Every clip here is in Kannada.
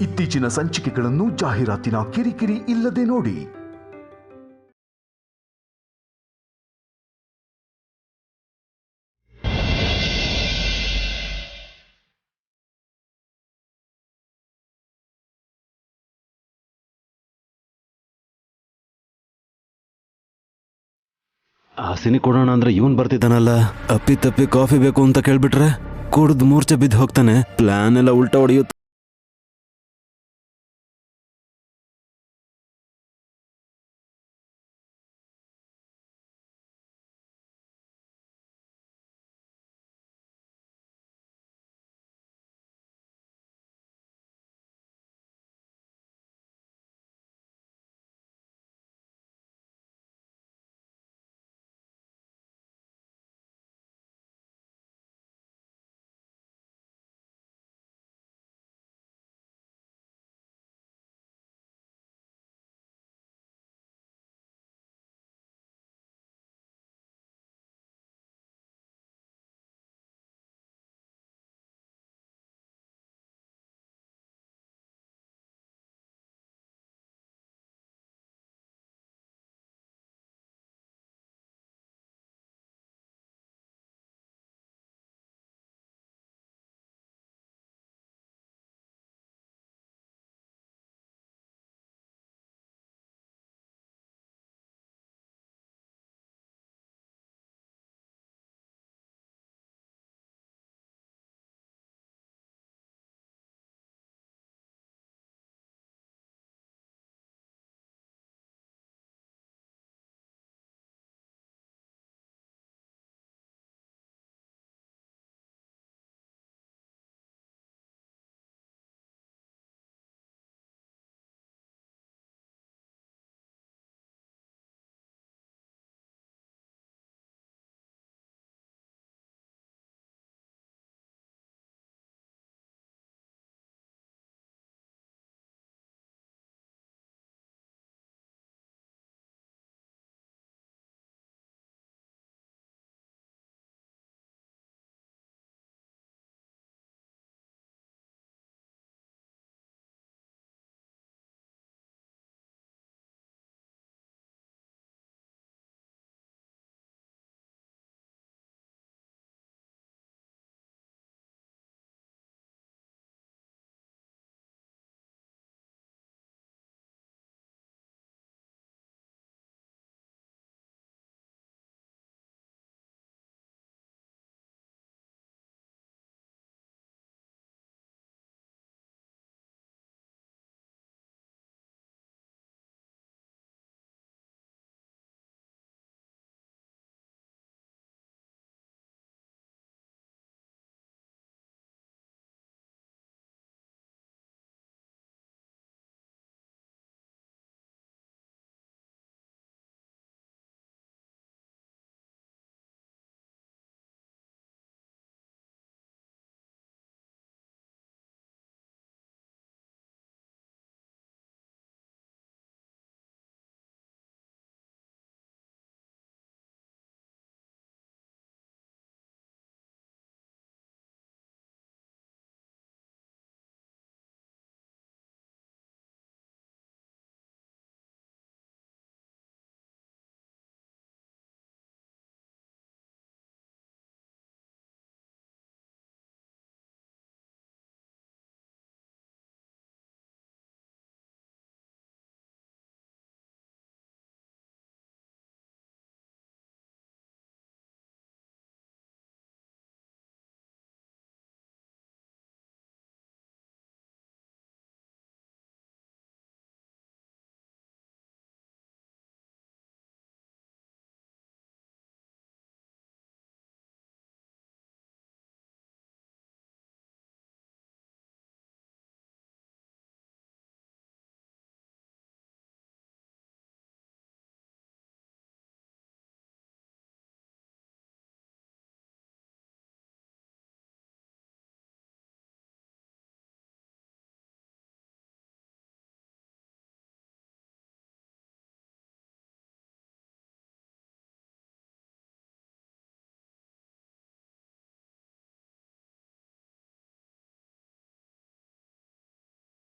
ಇತ್ತೀಚಿನ ಸಂಚಿಕೆಗಳನ್ನು ಜಾಹೀರಾತಿನ ಕಿರಿಕಿರಿ ಇಲ್ಲದೆ ನೋಡಿ. ಹಾಸಿನಿ ಕೊಡೋಣ ಅಂದ್ರೆ ಇವನ್ ಬರ್ತಿದ್ದಾನಲ್ಲ. ಅಪ್ಪಿ ತಪ್ಪಿ ಕಾಫಿ ಬೇಕು ಅಂತ ಕೇಳ್ಬಿಟ್ರೆ ಕುಡ್ದು ಮೂರ್ಛೆ ಬಿದ್ದು ಹೋಗ್ತಾನೆ. ಪ್ಲಾನ್ ಎಲ್ಲ ಉಲ್ಟಾ ಹೊಡೆಯುತ್ತೆ.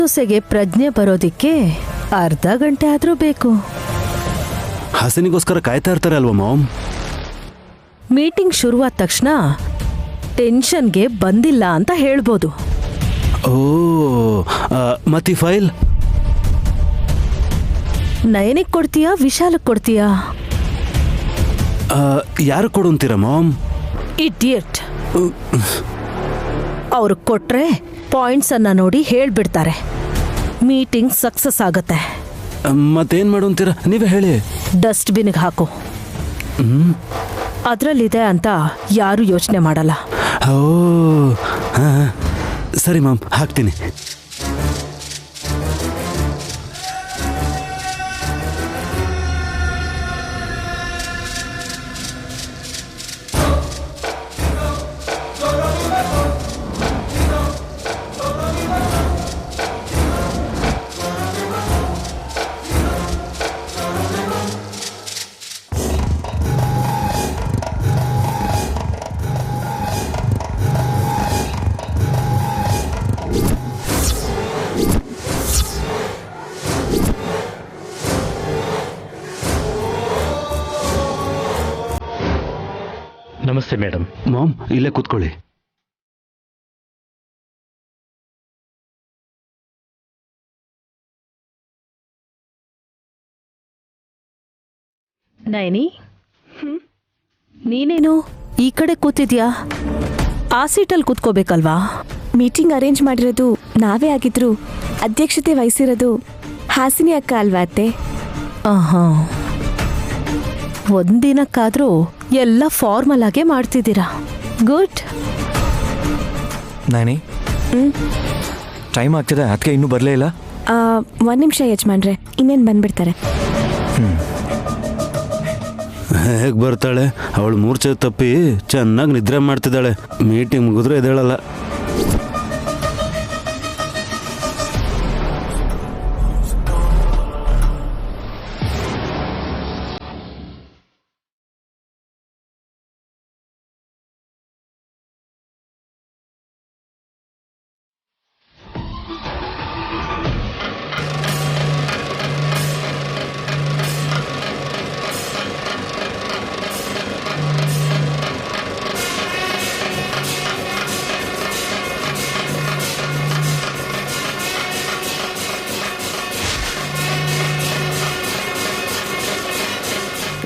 ದೋಸೆಗೆ ಪ್ರಜ್ಞೆ ಬರೋದಿಕ್ಕೆ ಅರ್ಧ ಗಂಟೆ ಆದ್ರೂ ಬೇಕು. ಹಾಸಿನಿಗೋಸ್ಕರ ಕಾಯ್ತಾ ಇರ್ತಾರೆ ಅಲ್ವಾ ಮಾಮ್? ಮೀಟಿಂಗ್ ಶುರುವಾದ ತಕ್ಷಣ ಟೆನ್ಷನ್ಗೆ ಬಂದಿಲ್ಲ ಅಂತ ಹೇಳ್ಬೋದು. ಓ ಮತ್ತಿ ಫೈಲ್ ನಯನಿಗೆ ಕೊಡ್ತೀಯಾ ವಿಶಾಲಕ್ಕೆ ಕೊಡ್ತೀಯಾ? ಯಾರು ಕೊಡು ಅಂತೀರಾ ಮಾಮ್? ಇಡಿಯಟ್. ಅವ್ರು ಕೊಟ್ರೆ ಪಾಯಿಂಟ್ಸ್ ಅನ್ನ ನೋಡಿ ಹೇಳ್ಬಿಡ್ತಾರೆ. ಮೀಟಿಂಗ್ ಸಕ್ಸಸ್ ಆಗತ್ತೆ. ಮತ್ತೇನ್ ಮಾಡು ಅಂತೀರಾ ನೀವೇ ಹೇಳಿ. ಡಸ್ಟ್ಬಿನ್ಗೆ ಹಾಕು. ಅದ್ರಲ್ಲಿದೆ ಅಂತ ಯಾರು ಯೋಚನೆ ಮಾಡಲ್ಲ. ಓ ಸರಿ ಮಾಮ್, ಹಾಕ್ತೀನಿ. ನಮಸ್ತೆ ಮೇಡಮ್. ಮಾಮ್ ಇಲ್ಲೇ ಕೂತ್ಕೊಳ್ಳಿ. ನಯನಿ, ನೀನೇನು ಈ ಕಡೆ ಕೂತಿದ್ಯಾ? ಆ ಸೀಟಲ್ಲಿ ಕೂತ್ಕೋಬೇಕಲ್ವಾ? ಮೀಟಿಂಗ್ ಅರೇಂಜ್ ಮಾಡಿರೋದು ನಾವೇ ಆಗಿದ್ರು ಅಧ್ಯಕ್ಷತೆ ವಹಿಸಿರೋದು ಹಾಸಿನಿ ಅಕ್ಕ ಅಲ್ವಾ ಅತ್ತೆ? ಆಹಾ, ಒಂದಿನಕ್ಕಾದ್ರೂ ಎಲ್ಲ ಫಾರ್ಮಲ್ ಆಗೇ ಮಾಡ್ತಿದ್ದೀರಾ. ಗುಡ್. ನಾನಿ, ಟೈಮ್ ಆಗ್ತಿದೆ, ಅದಕ್ಕೆ ಇನ್ನೂ ಬರಲೇ ಇಲ್ಲ. ಒಂದು ನಿಮಿಷ ಯಜಮಾನ್ರೆ, ಇನ್ನೇನು ಬಂದ್ಬಿಡ್ತಾರೆ. ಹೇಗೆ ಬರ್ತಾಳೆ? ಅವಳು ಮೂರ್ಛೆ ತಪ್ಪಿ ಚೆನ್ನಾಗಿ ನಿದ್ರೆ ಮಾಡ್ತಿದ್ದಾಳೆ. ಮೀಟಿಂಗ್ ಮುಗಿದ್ರೆ ಎದ್ದೇಳಲ್ಲ.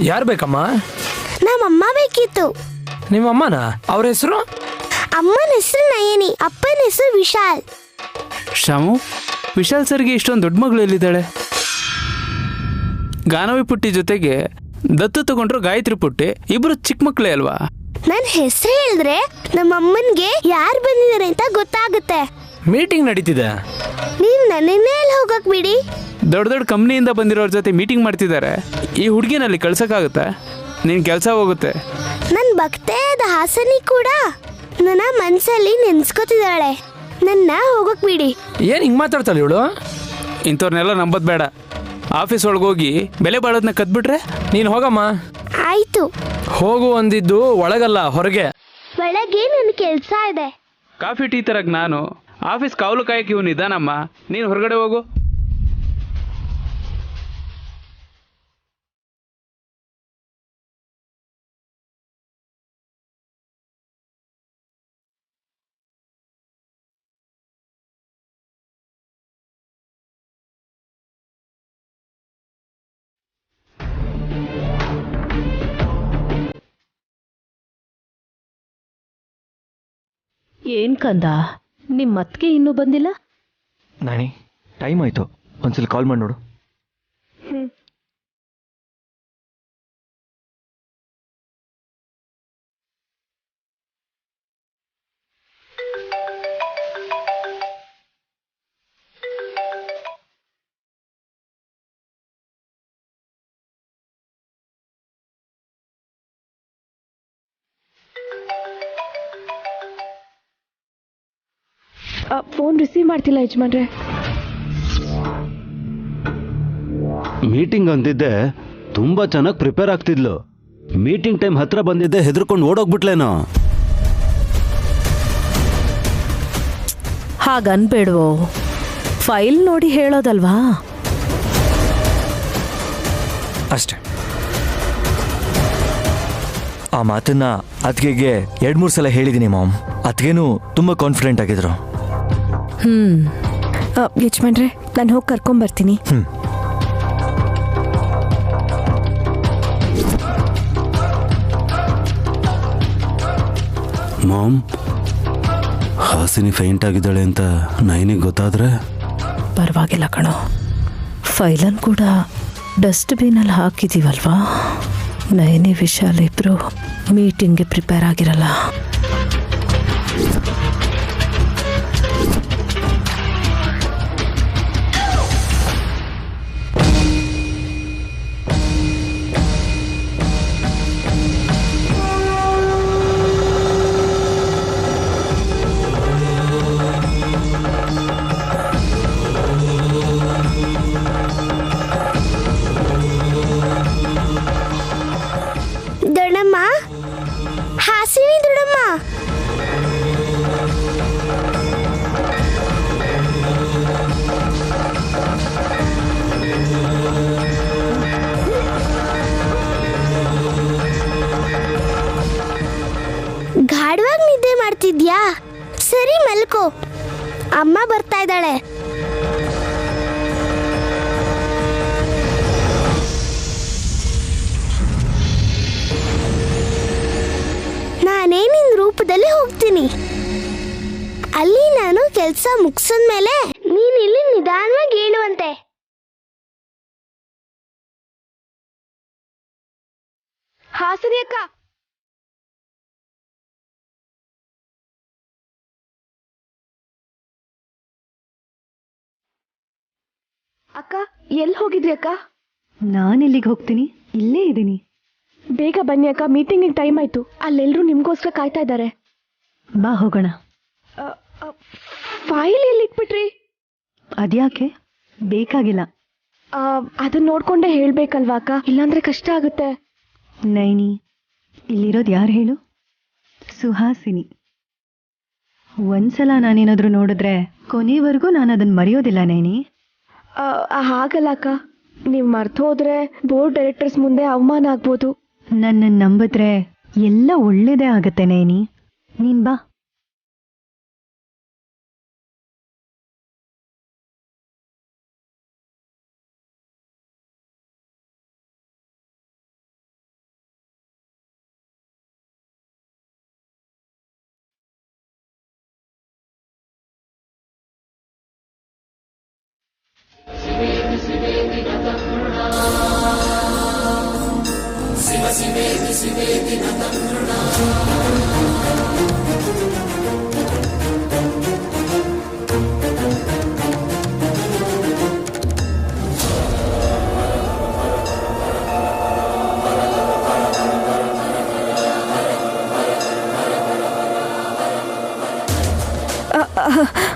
ಯಾರು ಬೇಕಮ್ಮ? ನಮ್ಮಮ್ಮ ಬೇಕಿತ್ತು. ನಿಮ್ಮ ಅಮ್ಮನ? ಅವ್ರ ಹೆಸರು? ಅಮ್ಮನ ಹೆಸರು ನಯನಿ, ಅಪ್ಪನ ಹೆಸರು ವಿಶಾಲ್. ಶಾಮು, ವಿಶಾಲ್ ಸರ್ಗೆ ಇಷ್ಟೊಂದು ದೊಡ್ಡ ಮಗಳು ಎಲ್ಲಿದ್ದಾಳೆ? ಗಾನವಿ ಪುಟ್ಟಿ ಜೊತೆಗೆ ದತ್ತು ತಗೊಂಡ್ರು ಗಾಯತ್ರಿ ಪುಟ್ಟಿ, ಇಬ್ರು ಚಿಕ್ಕ ಮಕ್ಕಳೇ ಅಲ್ವಾ? ನನ್ನ ಹೆಸರು ಹೇಳಿದ್ರೆ ನಮ್ಮ ಅಮ್ಮನ್ಗೆ ಯಾರು ಬಂದಿದ್ದಾರೆ ಅಂತ ಗೊತ್ತಾಗುತ್ತೆ. ಮೀಟಿಂಗ್ ನಡೀತಿದೆ. ನೀನ್ ನನ್ನನ್ನೇ ಅಲ್ಲಿ ಹೋಗಕ್ ಬಿಡಿ. ದೊಡ್ಡ ದೊಡ್ಡ ಕಂಪ್ನಿಯಿಂದ ಬಂದಿರೋರ ಜೊತೆ ಮೀಟಿಂಗ್ ಮಾಡ್ತಿದ್ದಾರೆ. ಈ ಹುಡುಗಿನಲ್ಲಿ ಕಳ್ಸಕ್ಕಾಗತ್ತಾ? ನಿನ್ ಕೆಲಸ ಹೋಗುತ್ತೆ. ನನ್ನ ಭಕ್ತೆಯಾದ ಹಾಸನಿ ಕೂಡ ನನ್ನ ಮನ್ಸಲ್ಲಿ ನೆನ್ಸ್ಕೊತಿದ್ದಾಳೆ. ನನ್ನ ಹೋಗಕ್ ಬಿಡಿ. ಏನು ಹಿಂಗೆ ಮಾತಾಡ್ತಾಳೆ ಇವಳು? ಇಂಥವ್ರನ್ನೆಲ್ಲ ನಂಬೋದು ಬೇಡ. ಆಫೀಸ್ ಒಳಗೋಗಿ ಬೆಲೆ ಬಾಳೋದನ್ನ ಕದ್ಬಿಟ್ರೆ? ನೀನು ಹೋಗಮ್ಮ. ಆಯ್ತು. ಹೋಗು ಅಂದಿದ್ದು ಒಳಗಲ್ಲ, ಹೊರಗೆ. ಒಳಗೆ ನನ್ನ ಕೆಲಸ ಇದೆ. ಕಾಫಿ ಟೀ ತರಕ್ ನಾನು, ಆಫೀಸ್ ಕಾವಲು ಕಾಯಕ್ಕೆ ಇವನು ಇದ್ದಾನಮ್ಮ. ನೀನು ಹೊರಗಡೆ ಹೋಗು. ಏನ್ ಕಂದ, ನಿಮ್ಮ ಅತ್ತಿಗೆ ಇನ್ನೂ ಬಂದಿಲ್ಲ? ನಾನಿ, ಟೈಮ್ ಆಯಿತು, ಒಂದ್ಸಲ ಕಾಲ್ ಮಾಡಿ ನೋಡು. ಫೋನ್ ರಿಸೀವ್ ಮಾಡ್ತಿಲ್ಲ ಯಜಮಾನ್ರೆ. ಮೀಟಿಂಗ್ ಅಂದಿದ್ದೆ ತುಂಬಾ ಚೆನ್ನಾಗಿ ಪ್ರಿಪೇರ್ ಆಗ್ತಿದ್ಲು. ಮೀಟಿಂಗ್ ಟೈಮ್ ಹತ್ರ ಬಂದಿದ್ದೆ ಹೆದರ್ಕೊಂಡು ಓಡೋಗ್ಬಿಟ್ಲೇನೋ. ಹಾಗನ್ಬೇಡ್ವೋ. ಫೈಲ್ ನೋಡಿ ಹೇಳೋದಲ್ವಾ? ಅಷ್ಟೇ. ಆ ಮಾತನ್ನ ಅತ್ತಿಗೆಗೆ 2-3 ಸಲ ಹೇಳಿದ್ದೀನಿ ಮಾಮ್. ಅತ್ತಿಗೆನೂ ತುಂಬ ಕಾನ್ಫಿಡೆಂಟ್ ಆಗಿದ್ರು. ಯಜಮಾನ್ರೆ, ನಾನು ಹೋಗಿ ಕರ್ಕೊಂಬರ್ತೀನಿ. ಮಾಮ್, ಹಾಸಿನಿ ಫೈಂಟ್ ಆಗಿದ್ದಾಳೆ ಅಂತ ನೈನಿಗೆ ಗೊತ್ತಾದ್ರೆ? ಪರವಾಗಿಲ್ಲ ಕಣೋ, ಫೈಲನ್ ಕೂಡ ಡಸ್ಟ್ಬಿನಲ್ಲಿ ಹಾಕಿದೀವಲ್ವಾ. ನೈನಿ ವಿಶಾಲ್ ಇಬ್ರು ಮೀಟಿಂಗ್ಗೆ ಪ್ರಿಪೇರ್ ಆಗಿರಲ್ಲ. ದೊಡ್ಡಮ್ಮ, ಹಾಸಿನಿ ದೊಡ್ಡಮ್ಮ. ಗಾಢವಾಗಿ ನಿದ್ದೆ ಮಾಡ್ತಿದ್ಯಾ? ಸರಿ ಮಲ್ಕೋ, ಅಮ್ಮ ಬರ್ತಾ ಇದ್ದಾಳೆ. ನಾನೇ ನಿನ್ ರೂಪದಲ್ಲಿ ಹೋಗ್ತೀನಿ. ಅಲ್ಲಿ ನಾನು ಕೆಲಸ ಮುಗಿಸಿದ್ಮೇಲೆ ನೀನ್ ಇಲ್ಲಿ ನಿಧಾನವಾಗಿ ಹೇಳುವಂತೆ. ಹಾಸಿನಿ ಅಕ್ಕ, ಅಕ್ಕ, ಎಲ್ಲಿ ಹೋಗಿದ್ರಿ ಅಕ್ಕ? ನಾನೆಲ್ಲಿಗೆ ಹೋಗ್ತೀನಿ, ಇಲ್ಲೇ ಇದ್ದೀನಿ. ಬೇಗ ಬನ್ನಿ ಅಕ್ಕ, ಮೀಟಿಂಗಿಗೆ ಟೈಮ್ ಆಯ್ತು. ಅಲ್ಲೆಲ್ಲರೂ ನಿಮ್ಗೋಸ್ಕರ ಕಾಯ್ತಾ ಇದ್ದಾರೆ. ಬಾ ಹೋಗೋಣ. ಫೈಲ್ ಎಲ್ಲಿ ಇಟ್ಬಿಟ್ರಿ? ಅದ್ಯಾಕೆ? ಬೇಕಾಗಿಲ್ಲ. ಅದನ್ನ ನೋಡ್ಕೊಂಡೇ ಹೇಳ್ಬೇಕಲ್ವಾ ಅಕ್ಕ, ಇಲ್ಲಾಂದ್ರೆ ಕಷ್ಟ ಆಗುತ್ತೆ. ನೈನಿ, ಇಲ್ಲಿರೋದು ಯಾರು ಹೇಳು? ಸುಹಾಸಿನಿ. ಒಂದ್ಸಲ ನಾನೇನಾದ್ರೂ ನೋಡಿದ್ರೆ ಕೊನೆವರೆಗೂ ನಾನು ಅದನ್ನ ಮರೆಯೋದಿಲ್ಲ ನೈನಿ. ಹಾಗಲ್ಲ ಅಕ್ಕ, ನೀವು ಮರ್ತು ಹೋದ್ರೆ ಬೋರ್ಡ್ ಡೈರೆಕ್ಟರ್ಸ್ ಮುಂದೆ ಅವಮಾನ ಆಗ್ಬೋದು. ನನ್ನನ್ನು ನಂಬಿದ್ರೆ ಎಲ್ಲ ಒಳ್ಳೇದೇ ಆಗತ್ತೆ ನೈನಿ. ನೀನ್ ಬಾ.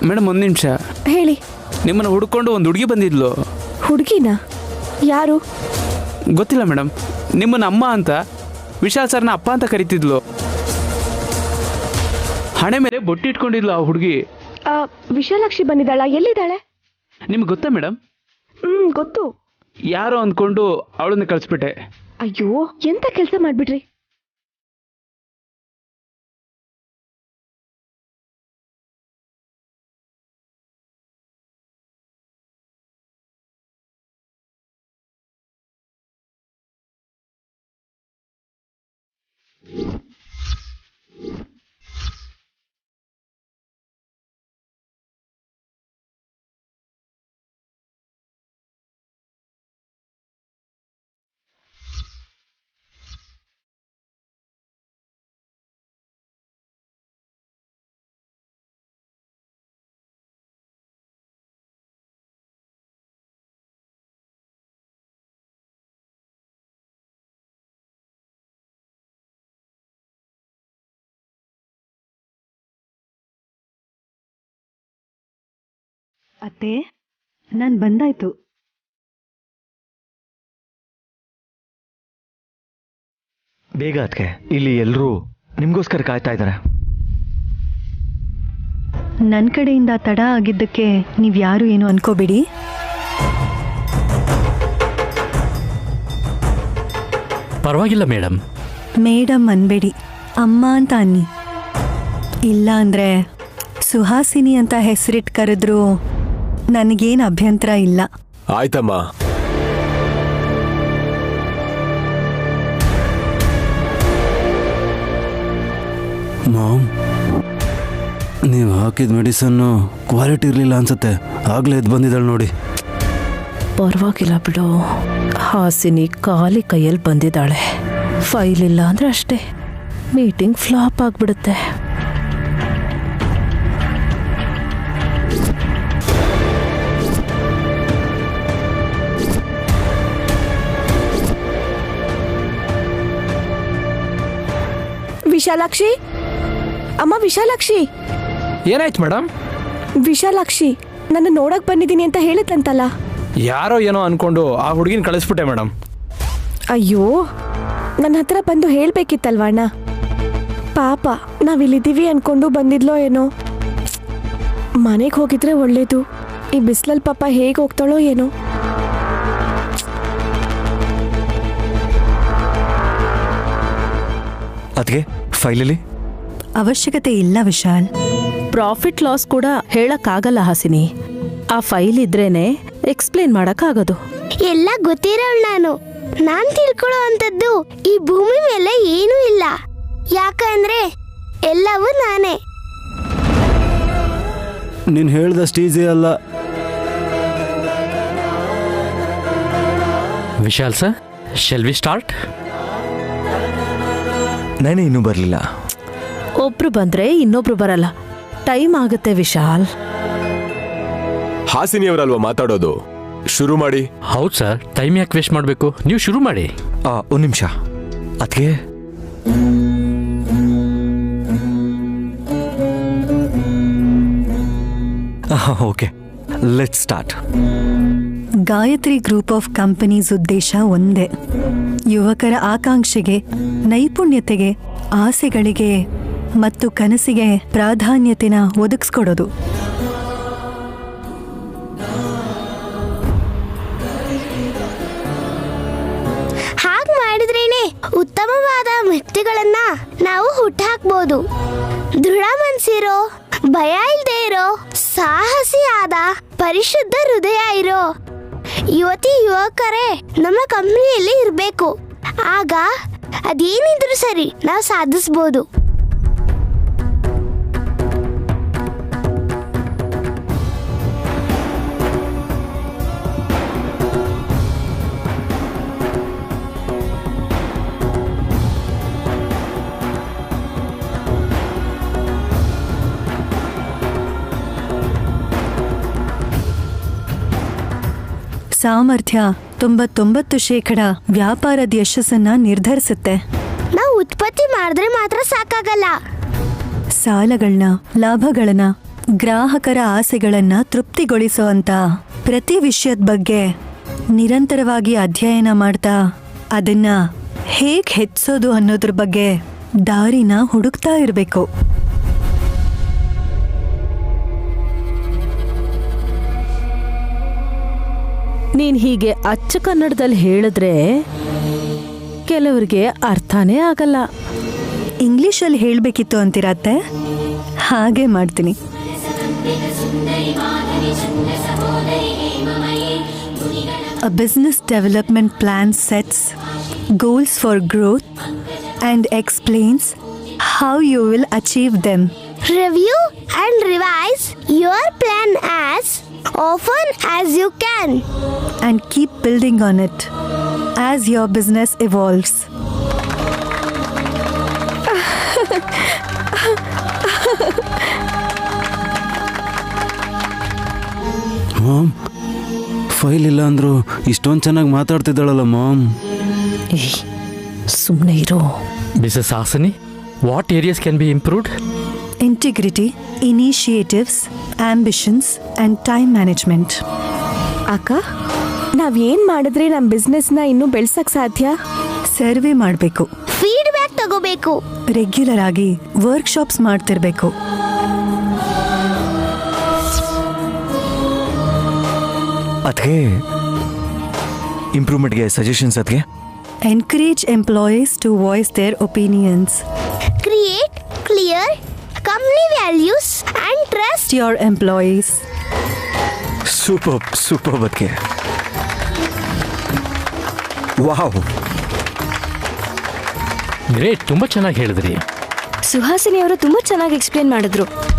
ಮೇಡಮ್, ಒಂದು ನಿಮಿಷ. ಹೇಳಿ. ನಿಮ್ಮನ್ನು ಹುಡ್ಕೊಂಡು ಒಂದು ಹುಡುಗಿ ಬಂದಿದ್ಲು. ಹುಡುಗಿನ? ಯಾರು? ಗೊತ್ತಿಲ್ಲ ಮೇಡಮ್. ನಿಮ್ಮನ್ನ ಅಮ್ಮ ಅಂತ, ವಿಶಾಲ್ ಸರ್ನ ಅಪ್ಪ ಅಂತ ಕರಿತಿದ್ಲು. ಹಣೆ ಮೇಲೆ ಬೊಟ್ಟಿ ಇಟ್ಕೊಂಡಿದ್ಲು ಆ ಹುಡುಗಿ. ವಿಶಾಲಾಕ್ಷಿ ಬಂದಿದ್ದಾಳ? ಎಲ್ಲಿದ್ದಾಳೆ? ನಿಮ್ಗೆ ಗೊತ್ತಾ ಮೇಡಮ್? ಗೊತ್ತು. ಯಾರೋ ಅಂದ್ಕೊಂಡು ಅವಳನ್ನ ಕಳಿಸ್ಬಿಟ್ಟೆ. ಅಯ್ಯೋ, ಎಂತ ಕೆಲಸ ಮಾಡ್ಬಿಟ್ರಿ? ಅತ್ತೆ, ನಾನು ಬಂದಾಯ್ತು. ಬೇಗ ಅದಕ್ಕೆ, ಇಲ್ಲಿ ಎಲ್ಲರೂ ನಿಮಗೋಸ್ಕರ ಕಾಯ್ತಾ ಇದ್ದಾರೆ. ನನ್ನ ಕಡೆಯಿಂದ ತಡ ಆಗಿದ್ದಕ್ಕೆ ನೀವ್ಯಾರು ಏನು ಅನ್ಕೋಬೇಡಿ. ಪರವಾಗಿಲ್ಲ ಮೇಡಮ್. ಮೇಡಮ್ ಅನ್ಬೇಡಿ, ಅಮ್ಮ ಅಂತ ಅನ್ನಿ. ಇಲ್ಲ ಅಂದರೆ ಸುಹಾಸಿನಿ ಅಂತ ಹೆಸರಿಟ್ಟು ಕರೆದ್ರೂ ನನಗೇನು ಅಭ್ಯಂತರ ಇಲ್ಲ. ಆಯ್ತಮ್ಮ. ಮಾಮ್, ನೀವು ಹಾಕಿದ ಮೆಡಿಸನ್ನು ಕ್ವಾಲಿಟಿ ಇರಲಿಲ್ಲ ಅನ್ಸುತ್ತೆ. ಆಗಲೇ ಎದ್ದು ಬಂದಿದ್ದಾಳೆ ನೋಡಿ. ಪರವಾಗಿಲ್ಲ ಬಿಡು, ಹಾಸಿನಿ ಖಾಲಿ ಕೈಯಲ್ಲಿ ಬಂದಿದ್ದಾಳೆ. ಫೈಲ್ ಇಲ್ಲ ಅಂದರೆ ಅಷ್ಟೇ, ಮೀಟಿಂಗ್ ಫ್ಲಾಪ್ ಆಗಿಬಿಡುತ್ತೆ. ವಿಶಾಲಾಕ್ಷಿ, ಅಮ್ಮ ವಿಶಾಲಾಕ್ಷಿ. ಏನಾಯ್ತು ಮೇಡಮ್? ವಿಶಾಲಾಕ್ಷಿ ನನ್ನ ನೋಡಕ್ ಬಂದಿದ್ದೀನಿ ಅಂತ ಹೇಳಿದ್ಲಂತಲ್ಲ. ಯಾರೋ ಏನೋ ಅನ್ಕೊಂಡು ಆ ಹುಡುಗಿನ ಕಳಿಸ್ಬಿಟ್ಟೆ ಮೇಡಮ್. ಅಯ್ಯೋ, ನನ್ನ ಹತ್ರ ಬಂದು ಹೇಳ್ಬೇಕಿತ್ತಲ್ವ ಅಣ್ಣ. ಪಾಪ ನಾವಿಲ್ಲಿದ್ದೀವಿ ಅನ್ಕೊಂಡು ಬಂದಿದ್ಲೋ ಏನೋ. ಮನೆಗೆ ಹೋಗಿದ್ರೆ ಒಳ್ಳೇದು. ಈ ಬಿಸಿಲಲ್ಲಿ ಪಾಪ ಹೇಗೆ ಹೋಗ್ತಾಳೋ ಏನೋ. ಅದಕ್ಕೆ ಫೈಲಲ್ಲಿ ಅವಶ್ಯಕತೆ ಇಲ್ಲ ವಿಶಾಲ್. ಪ್ರಾಫಿಟ್ ಲಾಸ್ ಕೂಡ ಹೇಳಕ್ಕಾಗಲ್ಲ ಹಾಸಿನಿ. ಆ ಫೈಲ್ ಇದ್ರೇನೆ ಎಕ್ಸ್ಪ್ಲೇನ್ ಮಾಡಕ್ಕಾಗೋದು. ಎಲ್ಲ ಗೊತ್ತಿರೋಳು ನಾನ್ ತಿಳ್ಕೊಳ್ಳೋ ಅಂಥದ್ದು ಈ ಭೂಮಿ ಮೇಲೆ ಏನೂ ಇಲ್ಲ. ಯಾಕಂದ್ರೆ ಎಲ್ಲವೂ ನಾನೇ. ನೀನು ಹೇಳ್ದಷ್ಟು ಈಸಿ ಅಲ್ಲ. Vishal sir, shall we start? ನಾನೇ ಇನ್ನೂ ಬರಲಿಲ್ಲ. ಒಬ್ರು ಬಂದ್ರೆ ಇನ್ನೊಬ್ರು ಬರಲ್ಲ. ಟೈಮ್ ಆಗುತ್ತೆ ವಿಶಾಲ್. ಹಾಸಿನಿಯವರಲ್ವಾ ಮಾತಾಡೋದು, ಶುರು ಮಾಡಿ. ಹೌದು ಸರ್, ಟೈಮ್ ಯಾಕೆ ವೇಸ್ಟ್ ಮಾಡಬೇಕು? ನೀವು ಶುರು ಮಾಡಿ. ಒಂದು ನಿಮಿಷ. ಅದಕ್ಕೆ okay, let's start. Gayatri group of companies ಉದ್ದೇಶ ಒಂದೇ: ಯುವಕರ ಆಕಾಂಕ್ಷೆಗೆ, ನೈಪುಣ್ಯತೆಗೆ, ಆಸೆಗಳಿಗೆ ಮತ್ತು ಕನಸಿಗೆ ಪ್ರಾಧಾನ್ಯತೆನ ಒದಗಿಸ್ಕೊಡೋದು. ಹಾಗೆ ಮಾಡಿದ್ರೇನೆ ಉತ್ತಮವಾದ ವ್ಯಕ್ತಿಗಳನ್ನ ನಾವು ಹುಟ್ಟಾಕ್ಬೋದು. ದೃಢ ಮನ್ಸಿರೋ, ಭಯ ಇಲ್ದೇ ಇರೋ, ಸಾಹಸಿ ಆದ, ಪರಿಶುದ್ಧ ಹೃದಯ ಇರೋ ಯುವಕರೇ ನಮ್ಮ ಕಂಪ್ನಿಯಲ್ಲಿ ಇರಬೇಕು. ಆಗ ಅದೇನಿದ್ರು ಸರಿ, ನಾವು ಸಾಧಿಸ್ಬೋದು. ಸಾಮರ್ಥ್ಯ 99% ವ್ಯಾಪಾರದ ಯಶಸ್ಸನ್ನ ನಿರ್ಧರಿಸುತ್ತೆ. ನಾವು ಉತ್ಪತ್ತಿ ಮಾಡಿದ್ರೆ ಮಾತ್ರ ಸಾಕಾಗಲ್ಲ. ಸಾಲಗಳನ್ನ, ಲಾಭಗಳನ್ನ, ಗ್ರಾಹಕರ ಆಸೆಗಳನ್ನ ತೃಪ್ತಿಗೊಳಿಸೋ ಅಂತ ಪ್ರತಿ ವಿಷಯದ ಬಗ್ಗೆ ನಿರಂತರವಾಗಿ ಅಧ್ಯಯನ ಮಾಡ್ತಾ ಅದನ್ನ ಹೇಗೆ ಹೆಚ್ಚೋದು ಅನ್ನೋದ್ರ ಬಗ್ಗೆ ದಾರಿನ ಹುಡುಕ್ತಾ ಇರಬೇಕು. ನೀನ್ ಹೀಗೆ ಅಚ್ಚ ಕನ್ನಡದಲ್ಲಿ ಹೇಳಿದ್ರೆ ಕೆಲವರಿಗೆ ಅರ್ಥನೇ ಆಗಲ್ಲ. ಇಂಗ್ಲಿಷಲ್ಲಿ ಹೇಳಬೇಕಿತ್ತು ಅಂತಿರತ್ತೆ, ಹಾಗೆ ಮಾಡ್ತೀನಿ. A business development plan sets goals for growth and explains how you will achieve them. Review and revise your plan as often as you can. And keep building on it as your business evolves. Ma'am, fail ಇಲ್ಲ ಅಂದ್ರು ಇಷ್ಟೊಂದು ಚೆನ್ನಾಗಿ ಮಾತಾಡ್ತಿದ್ದಾಳಲ್ಲ ಮಾಮ್. ಸುಮ್ಮನೆ ಇರೋ. Mrs Hasani, what areas can be improved? Integrity, initiatives, ambitions and time management. ಅಕ್ಕ, ನಾವೇನ್ ಮಾಡಿದ್ರೆ ನಮ್ಮ ಬಿಸ್ನೆಸ್ನ ಇನ್ನೂ ಬೆಳ್ಸಕ್ ಸಾಧ್ಯ? ಸರ್ವೆ ಮಾಡಬೇಕು, ಫೀಡ್ಬ್ಯಾಕ್ ತಗೋಬೇಕು, ರೆಗ್ಯುಲರ್ ಆಗಿ ವರ್ಕ್ಶಾಪ್ಸ್ ಮಾಡ್ತಿರ್ಬೇಕು. ಅದಕ್ಕೆ ಇಂಪ್ರೂವ್ಮೆಂಟ್ಗೆ ಸಜೆಷನ್ಸ್ ಅದಕ್ಕೆ Encourage employees to voice their opinions. Create clear company values and trust. Your employees. Super ಅದಕ್ಕೆ ವಾವ್. ಗ್ರೇಟ್, ತುಂಬ ಚೆನ್ನಾಗಿ ಹೇಳಿದ್ರಿ. ಸುಹಾಸಿನಿ ಅವರು ತುಂಬಾ ಚೆನ್ನಾಗಿ ಎಕ್ಸ್ಪ್ಲೇನ್ ಮಾಡಿದ್ರು.